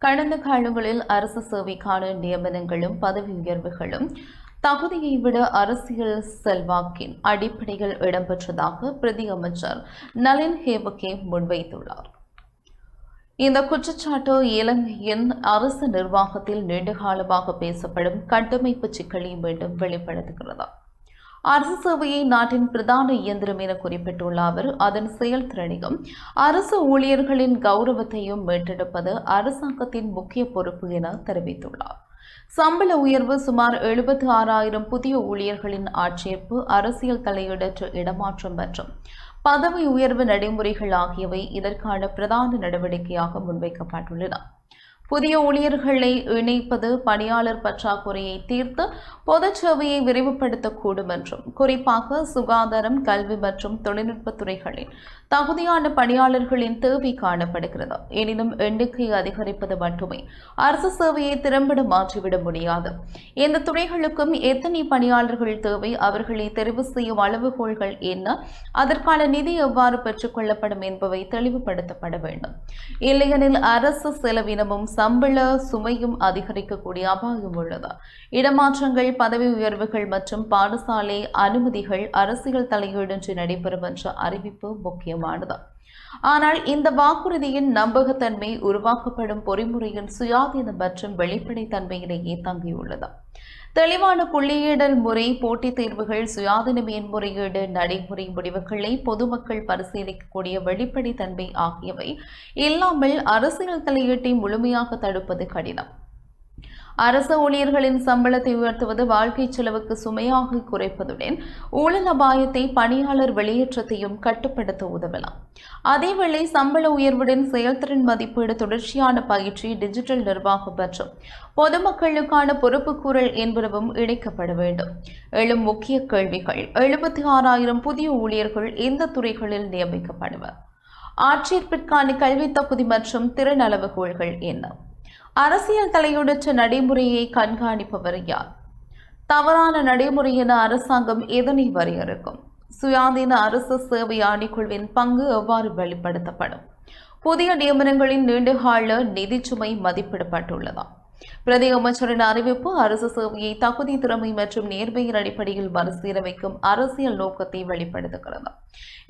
கடந்த காலங்களில் அரசு சேவைக்கான நியமனங்களும் பதவி உயர்வுகளும் தகுதியை விட அரசியல் செல்வாக்கின் அடிப்படையில் இடம்பெற்றதாக பிரதி அமைச்சர் நளின் ஹேவகே முன்வைத்துள்ளார். இந்த குற்றச்சாட்டு இலங்கையின் அரசு நிர்வாகத்தில் நீண்டகாலமாக பேசப்படும் கட்டமைப்பு சிக்கலை மீண்டும் வெளிப்படுத்துகிறது. அரசு சேவையை நாட்டின் பிரதான இயந்திரம் என குறிப்பிட்டுள்ள அவர், அதன் செயல்திறனையும் அரசு ஊழியர்களின் கௌரவத்தையும் மீட்டெடுப்பது அரசாங்கத்தின் முக்கிய பொறுப்பு என தெரிவித்துள்ளார். சம்பள உயர்வு, சுமார் 76,000 புதிய ஊழியர்களின் ஆட்சேர்ப்பு, அரசியல் தலையீடற்ற இடமாற்றம் மற்றும் பதவி உயர்வு நடைமுறைகள் ஆகியவை இதற்கான பிரதான நடவடிக்கையாக முன்வைக்கப்பட்டுள்ளன. புதிய ஊழியர்களை இணைப்பது பணியாளர் பற்றாக்குறையை தீர்த்து பொது சேவையை விரிவுபடுத்தக்கூடும் என்றும், குறிப்பாக சுகாதாரம், கல்வி மற்றும் தொழில்நுட்பத் துறைகளில் தகுதியான பணியாளர்களின் தேவை காணப்படுகிறது. எனினும் எண்ணிக்கை அதிகரிப்பது மட்டுமே அரசு சேவையை திறம்பட மாற்றிவிட முடியாது. இந்த துறைகளுக்கும் எத்தனை பணியாளர்கள் தேவை, அவர்களை தெரிவு செய்யும் அளவுகோல்கள் என்ன, அதற்கான நிதி எவ்வாறு பெற்றுக் கொள்ளப்படும் என்பவை தெளிவுபடுத்தப்பட வேண்டும். இல்லையெனில் அரசு செலவினமும் சம்பள சுமையும் அதிகரிக்கக்கூடிய அபாயம் உள்ளது. இடமாற்றங்கள், பதவி உயர்வுகள் மற்றும் பாடசாலை அனுமதிகள் அரசியல் தலையீடின்றி நடைபெறும் என்ற அறிவிப்பு முக்கியமானது. ஆனால் இந்த வாக்குறுதியின் நம்பகத்தன்மை உருவாக்கப்படும் பொறிமுறையின் சுயாதீனம் மற்றும் வெளிப்படைத்தன்மையிலேயே தங்கியுள்ளது. தெளிவான புள்ளியிடல் முறை, போட்டித் தேர்வுகள், சுயாதீன மேன்முறையீடு நடைமுறை முடிவுகளை பொதுமக்கள் பரிசீலிக்கக்கூடிய வெளிப்படைத்தன்மை ஆகியவை இல்லாமல் அரசியல் தலையீட்டை முழுமையாக தடுப்பது கடினம். அரசு ஊழியர்களின் சம்பளத்தை உயர்த்துவது வாழ்க்கை செலவுக்கு சுமையாக குறைப்பதுடன் ஊழல் அபாயத்தை, பணியாளர் வெளியேற்றத்தையும் கட்டுப்படுத்த உதவலாம். அதேவேளை சம்பள உயர்வுடன் செயல்திறன் மதிப்பீடு, தொடர்ச்சியான பயிற்சி, டிஜிட்டல் நிர்வாகம் மற்றும் பொதுமக்களுக்கான பொறுப்புக்கூறல் என்பனவும் இணைக்கப்பட வேண்டும். எழும் முக்கிய கேள்விகள்: 76,000 புதிய ஊழியர்கள் எந்த துறைகளில் நியமிக்கப்படுவர்? ஆட்சேர்ப்பிற்கான கல்வி தகுதி மற்றும் திறன் அளவுகோல்கள் என்ன? அரசியல் தலையீடற்ற நடைமுறையை கண்காணிப்பவர் யார்? தவறான நடைமுறை என அரசாங்கம் எதனை வரையறுக்கும்? சுயாதீன அரசு சேவை ஆணைக்குழுவின் பங்கு எவ்வாறு வெளிப்படுத்தப்படும்? புதிய நியமனங்களின் நீண்டகால நிதிச்சுமை மதிப்பிடப்பட்டுள்ளதா? பிரதி அமைச்சரின் அறிவிப்பு அரசு சேவையை தகுதி, திறமை மற்றும் நேர்மையின் அடிப்படையில் மறுசீரமைக்கும் அரசியல் நோக்கத்தை வெளிப்படுத்துகிறது.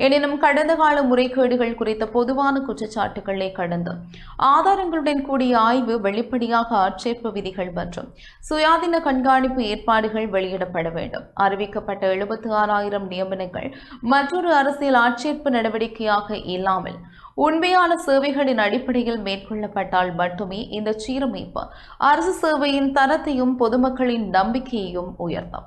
எனினும் கடந்த கால முறைகேடுகள் குறித்த பொதுவான குற்றச்சாட்டுகளை கடந்து ஆதாரங்களுடன் கூடிய ஆய்வு, வெளிப்படையாக ஆட்சேர்ப்பு விதிகள் மற்றும் சுயாதீன கண்காணிப்பு ஏற்பாடுகள் வெளியிடப்பட வேண்டும். அறிவிக்கப்பட்ட 76,000 நியமனங்கள் மற்றொரு அரசியல் ஆட்சேர்ப்பு நடவடிக்கையாக இல்லாமல் உண்மையான சேவைகளின் அடிப்படையில் மேற்கொள்ளப்பட்டால் மட்டுமே இந்த சீரமைப்பு அரசு சேவையின் தரத்தையும் பொதுமக்களின் நம்பிக்கையையும் உயர்த்தும்.